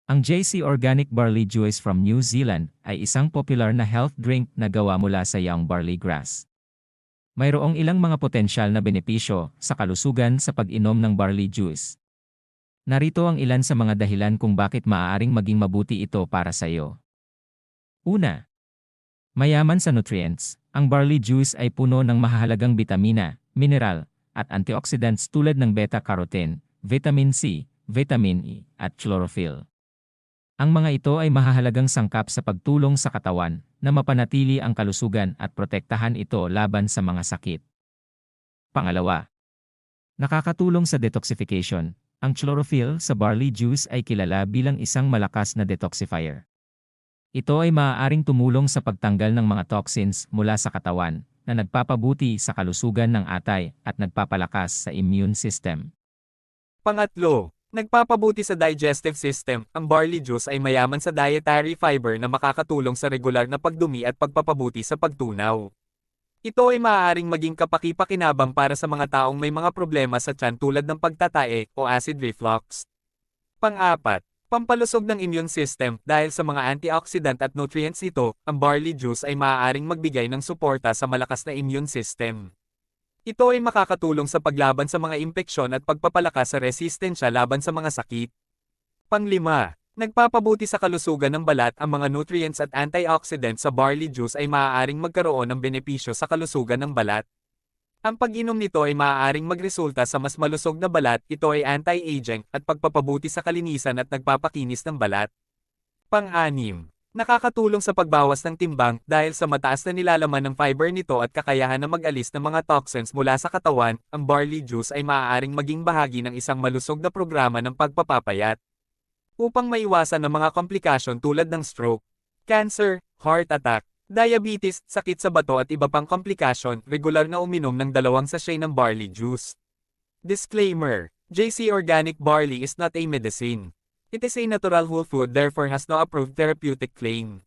Ang JC Organic Barley Juice from New Zealand ay isang popular na health drink na gawa mula sa young barley grass. Mayroong ilang mga potensyal na benepisyo sa kalusugan sa pag-inom ng barley juice. Narito ang ilan sa mga dahilan kung bakit maaaring maging mabuti ito para sa iyo. Una, mayaman sa nutrients. Ang barley juice ay puno ng mahahalagang bitamina, mineral, at antioxidants tulad ng beta-carotene, vitamin C, vitamin E, at chlorophyll. Ang mga ito ay mahahalagang sangkap sa pagtulong sa katawan na mapanatili ang kalusugan at protektahan ito laban sa mga sakit. Pangalawa, nakakatulong sa detoxification. Ang chlorophyll sa barley juice ay kilala bilang isang malakas na detoxifier. Ito ay maaaring tumulong sa pagtanggal ng mga toxins mula sa katawan na nagpapabuti sa kalusugan ng atay at nagpapalakas sa immune system. Pangatlo, nagpapabuti sa digestive system. Ang barley juice ay mayaman sa dietary fiber na makakatulong sa regular na pagdumi at pagpapabuti sa pagtunaw. Ito ay maaaring maging kapaki-pakinabang para sa mga taong may mga problema sa tiyan tulad ng pagtatae o acid reflux. Pang-apat, pampalusog ng immune system. Dahil sa mga antioxidant at nutrients nito, ang barley juice ay maaaring magbigay ng suporta sa malakas na immune system. Ito ay makakatulong sa paglaban sa mga impeksyon at pagpapalakas sa resistensya laban sa mga sakit. Panglima, nagpapabuti sa kalusugan ng balat. Ang mga nutrients at antioxidants sa barley juice ay maaaring magkaroon ng benepisyo sa kalusugan ng balat. Ang pag-inom nito ay maaaring magresulta sa mas malusog na balat. Ito ay anti-aging at pagpapabuti sa kalinisan at nagpapakinis ng balat. Pang-anim, nakakatulong sa pagbawas ng timbang dahil sa mataas na nilalaman ng fiber nito at kakayahan na mag-alis ng mga toxins mula sa katawan. Ang barley juice ay maaaring maging bahagi ng isang malusog na programa ng pagpapapayat upang maiwasan ang mga komplikasyon tulad ng stroke, cancer, heart attack, diabetes, sakit sa bato at iba pang komplikasyon. Regular na uminom ng 2 sachet ng barley juice. Disclaimer: JC Organic Barley is not a medicine. It is a natural whole food, therefore has no approved therapeutic claim.